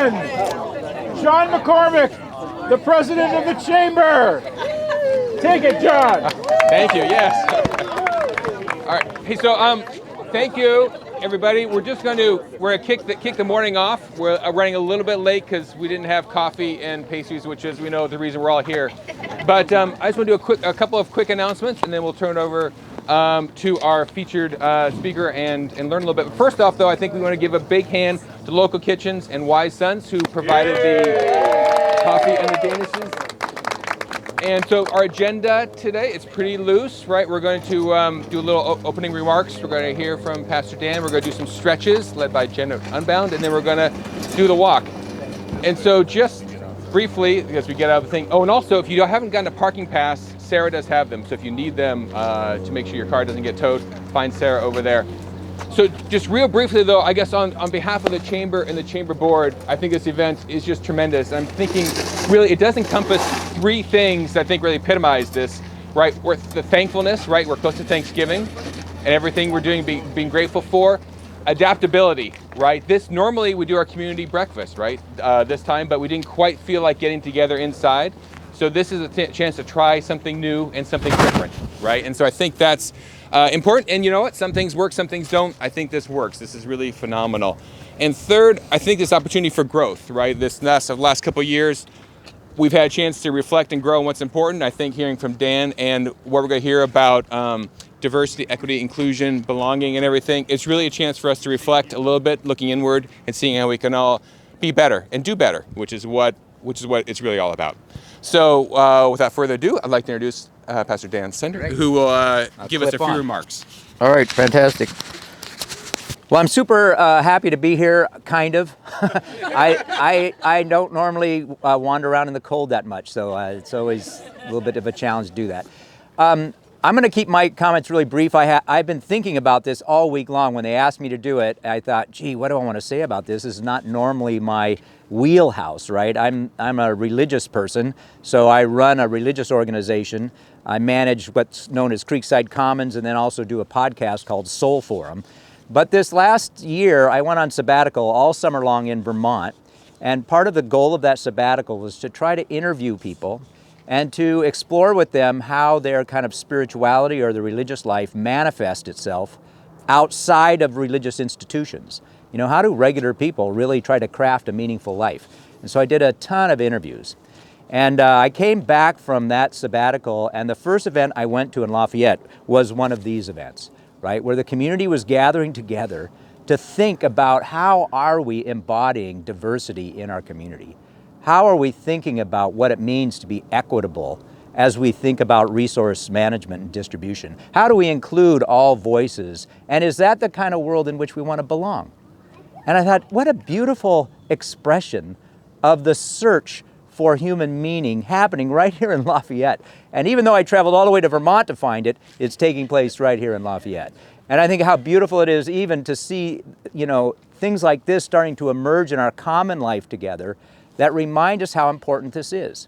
gentlemen, John McCormick, the president of the chamber. Take it, John. Thank you, yes. All right, hey, so thank you, everybody. We're gonna kick the morning off. We're running a little bit late because we didn't have coffee and pastries, which is, we know, the reason we're all here. But I just want to do a couple of quick announcements, and then we'll turn it over to our featured speaker and learn a little bit. First off, though, I think we want to give a big hand to Local Kitchens and Wise Sons, who provided the coffee and the danishes. And so our agenda today, it's pretty loose, right? We're going to do a little opening remarks. We're going to hear from Pastor Dan. We're going to do some stretches led by Jen of Unbound, and then we're going to do the walk. And so just briefly, because we get out of the thing. Oh, and also, if you haven't gotten a parking pass, Sarah does have them. So if you need them to make sure your car doesn't get towed, find Sarah over there. So just real briefly, though, I guess on behalf of the chamber and the chamber board, I think this event is just tremendous. I'm thinking, really, it does encompass three things that I think really epitomize this, right? The thankfulness, right? We're close to Thanksgiving, and everything we're doing being grateful for. Adaptability, right? This, normally we do our community breakfast, right? This time, but we didn't quite feel like getting together inside. So this is a chance to try something new and something different, right? And so I think that's important. And you know what? Some things work, some things don't. I think this works. This is really phenomenal. And third, I think this opportunity for growth, right? This last couple of years, we've had a chance to reflect and grow on what's important. I think hearing from Dan and what we're going to hear about diversity, equity, inclusion, belonging, and everything, it's really a chance for us to reflect a little bit, looking inward and seeing how we can all be better and do better, which is what it's really all about. So without further ado, I'd like to introduce Pastor Dan Sunder, who will give us a few remarks. All right, fantastic. Well, I'm super happy to be here, kind of. I don't normally wander around in the cold that much, so it's always a little bit of a challenge to do that. I'm going to keep my comments really brief. I've been thinking about this all week long. When they asked me to do it, I thought, gee, what do I want to say about this? This is not normally my wheelhouse, right? I'm a religious person, so I run a religious organization. I manage what's known as Creekside Commons, and then also do a podcast called Soul Forum. But this last year, I went on sabbatical all summer long in Vermont, and part of the goal of that sabbatical was to try to interview people and to explore with them how their kind of spirituality or the religious life manifests itself outside of religious institutions. You know, how do regular people really try to craft a meaningful life? And so I did a ton of interviews. And I came back from that sabbatical, and the first event I went to in Lafayette was one of these events, right? Where the community was gathering together to think about how are we embodying diversity in our community? How are we thinking about what it means to be equitable as we think about resource management and distribution? How do we include all voices? And is that the kind of world in which we want to belong? And I thought, what a beautiful expression of the search for human meaning happening right here in Lafayette. And even though I traveled all the way to Vermont to find it, it's taking place right here in Lafayette. And I think how beautiful it is even to see, you know, things like this starting to emerge in our common life together that remind us how important this is.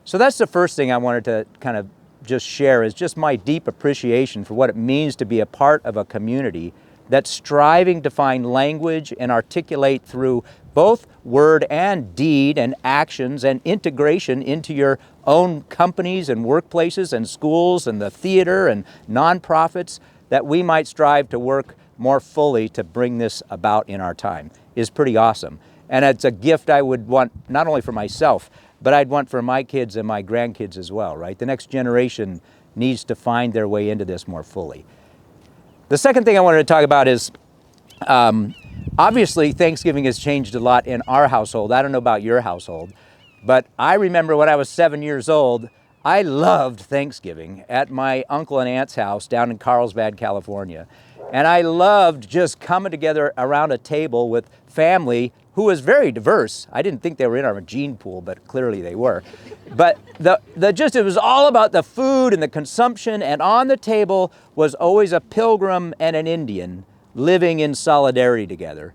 So that's the first thing I wanted to kind of just share, is just my deep appreciation for what it means to be a part of a community that's striving to find language and articulate through both word and deed and actions and integration into your own companies and workplaces and schools and the theater and nonprofits, that we might strive to work more fully to bring this about in our time is pretty awesome. And it's a gift I would want not only for myself, but I'd want for my kids and my grandkids as well, right? The next generation needs to find their way into this more fully. The second thing I wanted to talk about is, obviously Thanksgiving has changed a lot in our household. I don't know about your household, but I remember when I was 7 years old, I loved Thanksgiving at my uncle and aunt's house down in Carlsbad, California. And I loved just coming together around a table with family who was very diverse. I didn't think they were in our gene pool, but clearly they were. But it was all about the food and the consumption, and on the table was always a pilgrim and an Indian living in solidarity together.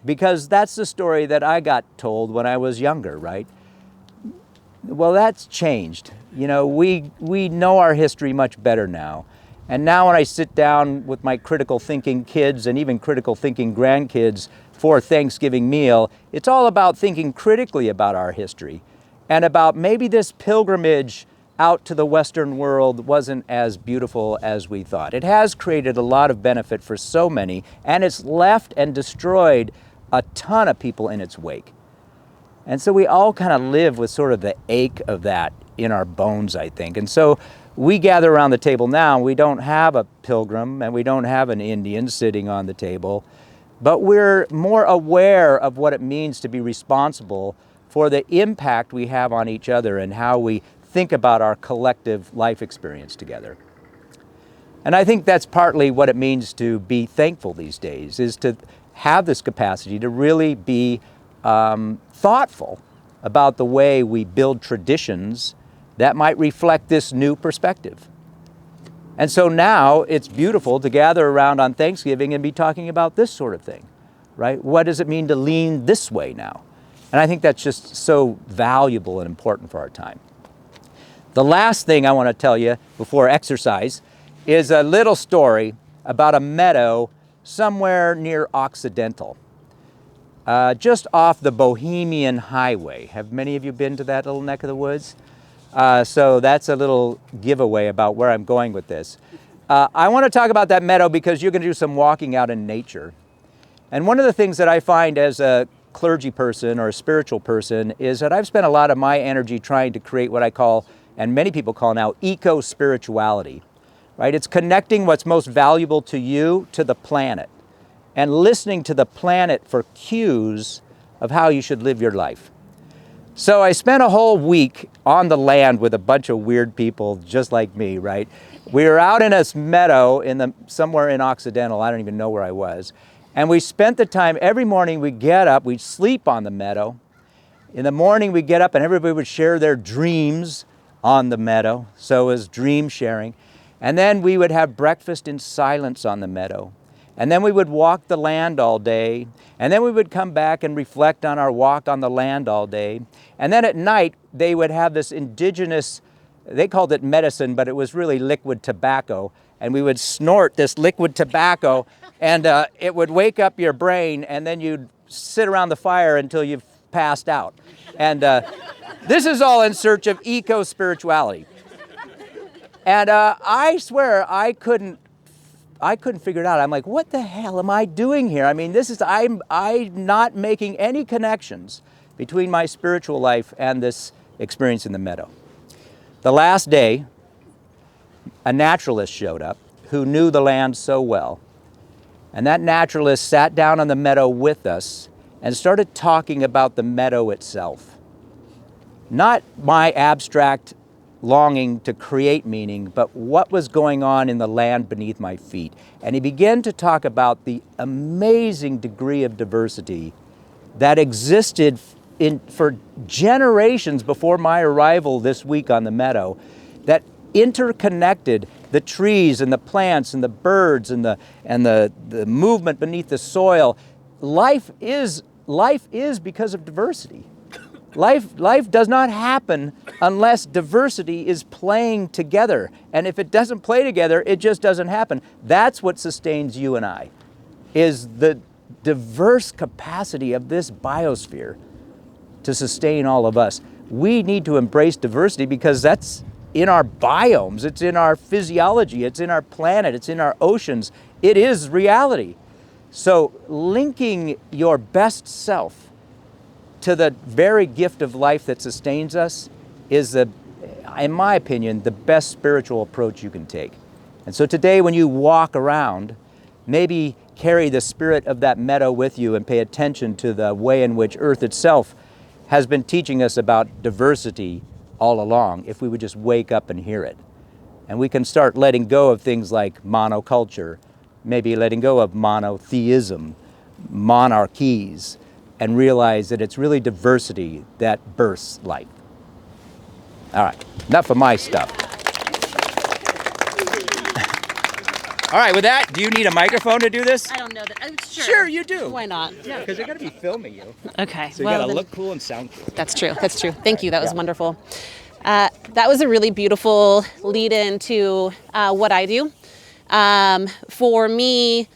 Because that's the story that I got told when I was younger, right? Well, that's changed. You know, we know our history much better now. And now when I sit down with my critical thinking kids and even critical thinking grandkids for Thanksgiving meal, it's all about thinking critically about our history and about maybe this pilgrimage out to the Western world wasn't as beautiful as we thought. It has created a lot of benefit for so many, and it's left and destroyed a ton of people in its wake. And so we all kind of live with sort of the ache of that in our bones, I think. And so we gather around the table now, we don't have a pilgrim and we don't have an Indian sitting on the table, but we're more aware of what it means to be responsible for the impact we have on each other and how we think about our collective life experience together. And I think that's partly what it means to be thankful these days, is to have this capacity to really be thoughtful about the way we build traditions that might reflect this new perspective. And so now it's beautiful to gather around on Thanksgiving and be talking about this sort of thing, right? What does it mean to lean this way now? And I think that's just so valuable and important for our time. The last thing I want to tell you before exercise is a little story about a meadow somewhere near Occidental, just off the Bohemian Highway. Have many of you been to that little neck of the woods? So that's a little giveaway about where I'm going with this. I want to talk about that meadow because you're going to do some walking out in nature. And one of the things that I find as a clergy person or a spiritual person is that I've spent a lot of my energy trying to create what I call, and many people call now, eco-spirituality, right? It's connecting what's most valuable to you to the planet and listening to the planet for cues of how you should live your life. So I spent a whole week on the land with a bunch of weird people just like me, right? We were out in this meadow somewhere in Occidental, I don't even know where I was, and we spent the time, every morning we'd get up, we'd sleep on the meadow. In the morning we'd get up and everybody would share their dreams on the meadow, so it was dream sharing. And then we would have breakfast in silence on the meadow. And then we would walk the land all day. And then we would come back and reflect on our walk on the land all day. And then at night, they would have this indigenous, they called it medicine, but it was really liquid tobacco. And we would snort this liquid tobacco, and it would wake up your brain, and then you'd sit around the fire until you've passed out. And this is all in search of eco-spirituality. And I swear I couldn't figure it out. I'm like, what the hell am I doing here? I mean, I'm not making any connections between my spiritual life and this experience in the meadow. The last day, a naturalist showed up who knew the land so well. And that naturalist sat down on the meadow with us and started talking about the meadow itself. Not my abstract longing to create meaning, but what was going on in the land beneath my feet. And he began to talk about the amazing degree of diversity that existed for generations before my arrival this week on the meadow, that interconnected the trees and the plants and the birds and the movement beneath the soil. Life is because of diversity. Life does not happen unless diversity is playing together. And if it doesn't play together, it just doesn't happen. That's what sustains you and I, is the diverse capacity of this biosphere to sustain all of us. We need to embrace diversity because that's in our biomes, it's in our physiology, it's in our planet, it's in our oceans. It is reality. So linking your best self to the very gift of life that sustains us is, in my opinion, the best spiritual approach you can take. And so today when you walk around, maybe carry the spirit of that meadow with you and pay attention to the way in which Earth itself has been teaching us about diversity all along, if we would just wake up and hear it. And we can start letting go of things like monoculture, maybe letting go of monotheism, monarchies, and realize that it's really diversity that births life. All right, enough of my stuff. All right, with that, do you need a microphone to do this? I don't know that. Sure. Sure, you do. Why not? Yeah, because they're going to be filming you. Okay. So you got to look cool and sound cool. That's true. That's true. Thank you. That was wonderful. That was a really beautiful lead-in to what I do. For me,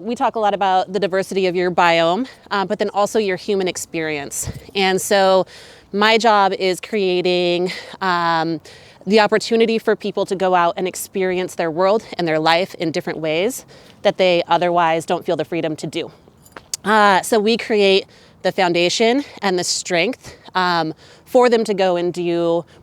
we talk a lot about the diversity of your biome, but then also your human experience. And so my job is creating the opportunity for people to go out and experience their world and their life in different ways that they otherwise don't feel the freedom to do. So we create the foundation and the strength for them to go and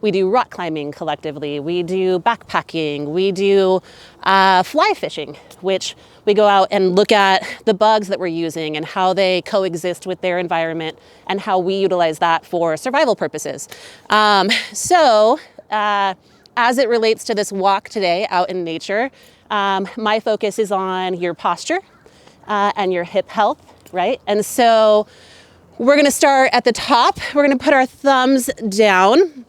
we do rock climbing collectively, we do backpacking, we do fly fishing, which we go out and look at the bugs that we're using and how they coexist with their environment and how we utilize that for survival purposes. As it relates to this walk today out in nature, my focus is on your posture and your hip health, right? And so we're gonna start at the top. We're gonna put our thumbs down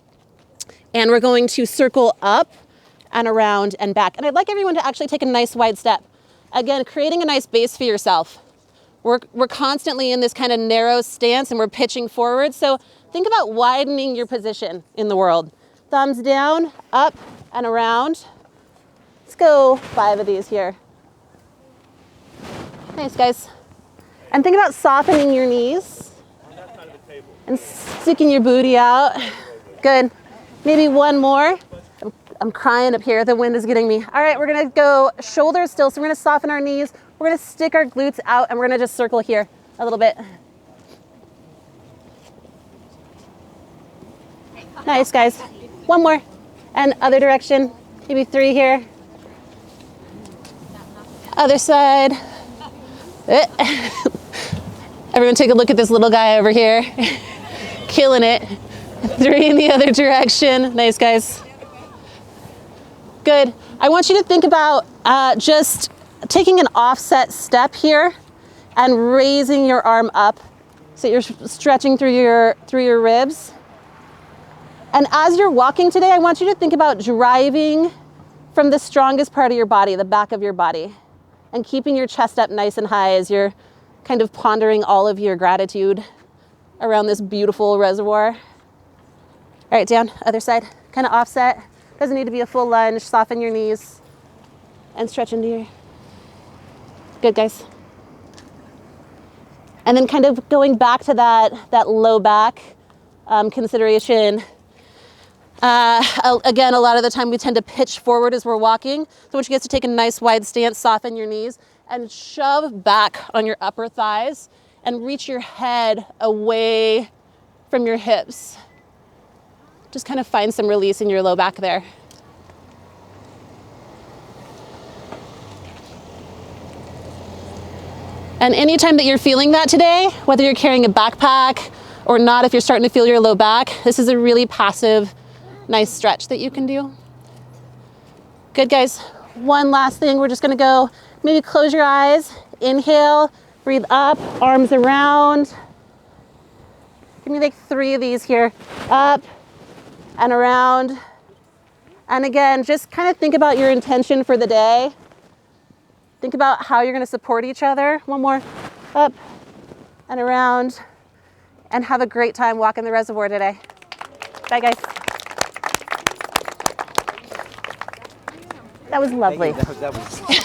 and we're going to circle up and around and back. And I'd like everyone to actually take a nice wide step. Again, creating a nice base for yourself. We're constantly in this kind of narrow stance and we're pitching forward. So think about widening your position in the world. Thumbs down, up and around. Let's go 5 of these here. Nice, guys. And think about softening your knees and sticking your booty out. Good. Maybe one more. I'm crying up here. The wind is getting me. All right, we're gonna go shoulders still. So we're gonna soften our knees. We're gonna stick our glutes out and we're gonna just circle here a little bit. Nice, guys. One more. And other direction. Maybe 3 here. Other side. Everyone take a look at this little guy over here. Killing it. 3 in the other direction. Nice, guys. Good. I want you to think about just taking an offset step here and raising your arm up so you're stretching through your ribs. And as you're walking today, I want you to think about driving from the strongest part of your body, the back of your body, and keeping your chest up nice and high as you're kind of pondering all of your gratitude around this beautiful reservoir. All right, down, other side, kind of offset. Doesn't need to be a full lunge. Soften your knees and stretch into your, good, guys. And then kind of going back to that low back consideration. Again, a lot of the time we tend to pitch forward as we're walking. So I want you guys to take a nice wide stance, soften your knees, and shove back on your upper thighs and reach your head away from your hips. Just kind of find some release in your low back there. And anytime that you're feeling that today, whether you're carrying a backpack or not, if you're starting to feel your low back, this is a really passive, nice stretch that you can do. Good, guys. One last thing. We're just gonna go, maybe close your eyes, inhale, breathe up, arms around. Give me like 3 of these here. Up and around. And again, just kind of think about your intention for the day. Think about how you're gonna support each other. One more, up and around. And have a great time walking the reservoir today. Bye, guys. That was lovely. That was